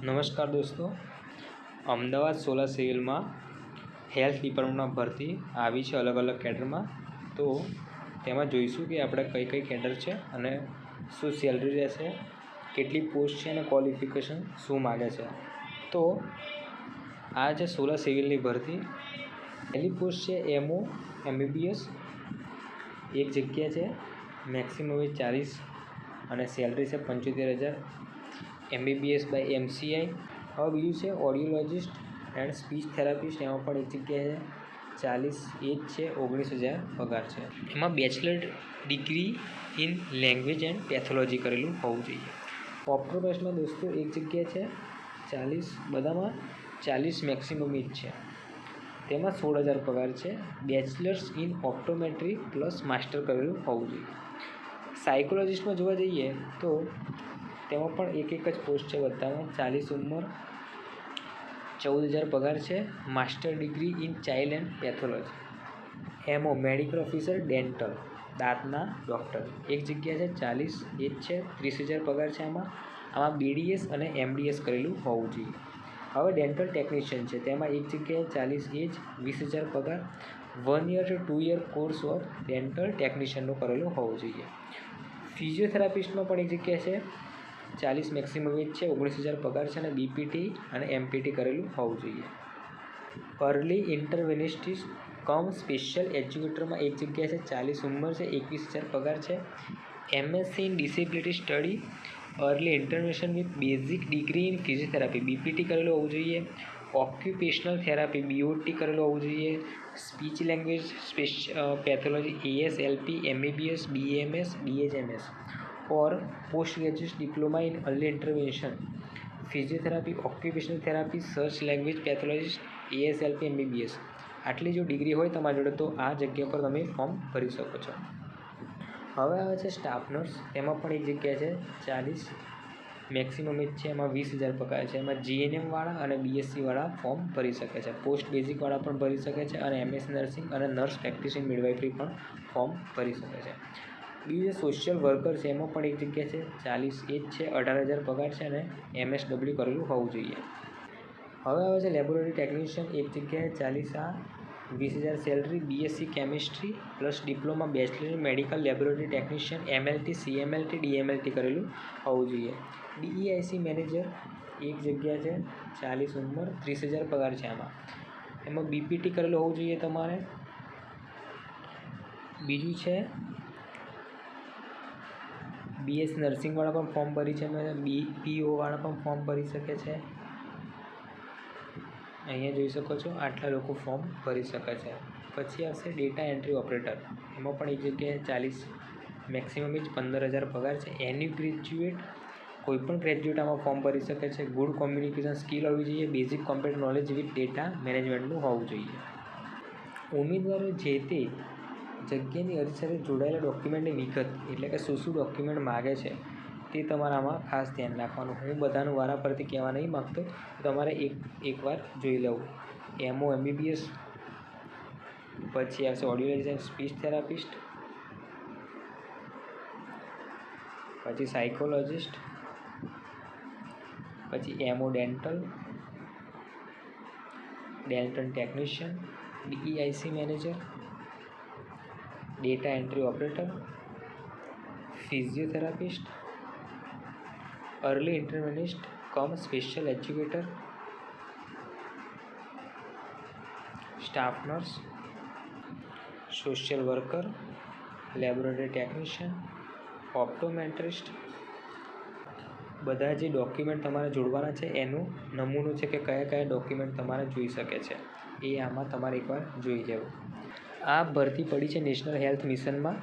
નમસ્કાર દોસ્તો, અમદાવાદ સોલા સિવિલમાં હેલ્થ ડિપાર્ટમેન્ટમાં ભરતી આવી છે અલગ અલગ કેડરમાં. તો તેમાં જોઈશું કે આપણે કઈ કઈ કેડર છે અને શું સેલરી રહેશે, કેટલી પોસ્ટ છે અને ક્વોલિફિકેશન શું માગે છે. તો આ છે સોલા સિવિલની ભરતી. પહેલી પોસ્ટ છે એમઓ MBBS, એક જગ્યા છે, મેક્સિમમ 40 અને સેલરી છે 75,000 MBBS બાય MCI. હવે બીજું છે ઓડિયોલોજિસ્ટ એન્ડ સ્પીચ થેરાપિસ્ટ, એમાં પણ એક જગ્યા છે 40 એજ છે, 19,000 પગાર છે. એમાં bachelor degree in language and pathology કરેલું હોવું જોઈએ. ઓપ્ટોમેટ્રિસ્ટમાં દોસ્તો એક જગ્યા છે 40, બધામાં 40 મેક્સિમમ એજ છે, તેમાં 16,000 પગાર છે. Bachelors in optometry plus master કરેલું હોવું જોઈએ. સાયકોલોજિસ્ટમાં જોવા જઈએ તો તેમાં પણ એક જ પોસ્ટ છે, બધામાં 40 ઉંમર, 14,000 પગાર છે. Master degree in child and pathology. MO medical officer dental, દાંતના ડૉક્ટર, એક જગ્યા છે 40 એજ છે, 30,000 પગાર છે. આમાં BDS અને MDS કરેલું હોવું જોઈએ. હવે ડેન્ટલ ટેકનિશિયન છે, તેમાં એક જગ્યાએ 40 એજ, 20,000 પગાર. 1 year to 2 year course of dental ટેકનિશિયનનો કરેલો હોવો જોઈએ. ફિઝિયોથેરાપિસ્ટમાં પણ એક જગ્યા છે 40 મેક્સિમમ એજ છે, 19,000 પગાર છે અને BPT અને MPT કરેલું હોવું જોઈએ. અર્લી ઇન્ટરવેનિસ્ટિસ્ટ કમ સ્પેશિયલ એજ્યુકેટરમાં એક જગ્યા છે 40 ઉંમર છે, 21,000 પગાર છે. MSc in disability study early intervention with basic degree in physiotherapy, BPT કરેલું હોવું જોઈએ. ઓક્યુપેશનલ થેરાપી BOT કરેલું હોવું જોઈએ. Speech language pathology ASLP MBBS BAMS BHMS or post graduate diploma in early intervention physiotherapy occupational therapy search language pathologist ASLP MBBS. આટલી જો degree હોય તમારી જોડે તો આ જગ્યા પર તમે ફોર્મ ભરી શકો છો. હવે આવે છે સ્ટાફ નર્સ, તેમાં પણ એક જગ્યા છે 40 મેક્સિમમ એજ છે, એમાં 20,000 પગાર છે. એમાં GNM વાળા અને BSc વાળા ફોર્મ ભરી શકે છે. પોસ્ટ બેઝિક વાળા પણ ભરી શકે છે અને MS નર્સિંગ અને નર્સ પ્રેક્ટિસિંગ મિડવાઇફરી પણ ફોર્મ ભરી શકે છે. બીજું છે સોશિયલ વર્કર છે, એમાં પણ એક જગ્યા છે 40 એજ છે, 18,000 પગાર છે અને MSW કરેલું હોવું જોઈએ. હવે આવે છે લેબોરેટરી ટેકનિશિયન, એક જગ્યાએ 40 આ, 20,000 salary. BSc chemistry plus diploma bachelor medical laboratory technician MLT CMLT DMLT કરેલું હોવું જોઈએ. DEIC મેનેજર એક જગ્યા છે 40 ઉંમર, 30,000 પગાર છે. એમાં BPT કરેલું હોવું જોઈએ તમારે. બીજું છે BS નર્સિંગવાળા પણ ફોર્મ ભરી છે, BPO વાળા પણ ફોર્મ ભરી શકે છે. અહીંયા જોઈ શકો છો આટલા લોકો ફોર્મ ભરી શકે છે. પછી આવશે ડેટા એન્ટ્રી ઓપરેટર, એમાં પણ એક જગ્યાએ 40 મેક્સિમમ એજ, 15,000 પગાર છે. એની ગ્રેજ્યુએટ, કોઈ પણ ગ્રેજ્યુએટ આમાં ફોર્મ ભરી શકે છે. ગુડ કોમ્યુનિકેશન સ્કિલ હોવી જોઈએ. Basic computer knowledge with data મેનેજમેન્ટનું હોવું જોઈએ. ઉમેદવારો જે તે જગ્યાની અરજી સાથે જોડાયેલા ડોક્યુમેન્ટની વિગત, એટલે કે શું ડોક્યુમેન્ટ માગે છે તે તમારે આમાં ખાસ ધ્યાન રાખવાનું. હું બધાનું વારાફરતી કહેવા નહીં માગતો, તમારે એકવાર જોઈ લેવું. એમઓ MBBS, પછી આવશે ઓડિયોલોજી એન્ડ સ્પીચ થેરાપિસ્ટ, પછી સાયકોલોજિસ્ટ, પછી MO dental technician, DEIC manager, data entry operator, physiotherapist, early interventionist cum special educator, staff nurse, social worker, laboratory technician, optometrist. બધા જે ડોક્યુમેન્ટ તમારે જોડવાના છે એનું નમૂનો છે કે કયા કયા ડોક્યુમેન્ટ તમારે જોઈ શકે છે એ આમાં તમારે એકવાર જોઈ લેવું. આ ભરતી પડી છે નેશનલ હેલ્થ મિશનમાં,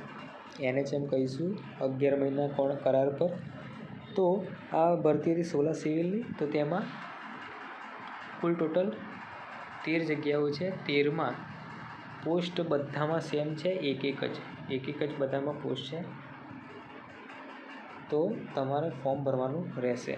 NHM કહીશું, 11 મહિના કરાર પર. તો આ ભરતી હતી સોલા સિવિલની. તો તેમાં કુલ ટોટલ 13 જગ્યાઓ છે. 13માં પોસ્ટ બધામાં સેમ છે, એક જ બધામાં પોસ્ટ છે. તો તમારે ફોર્મ ભરવાનું રહેશે.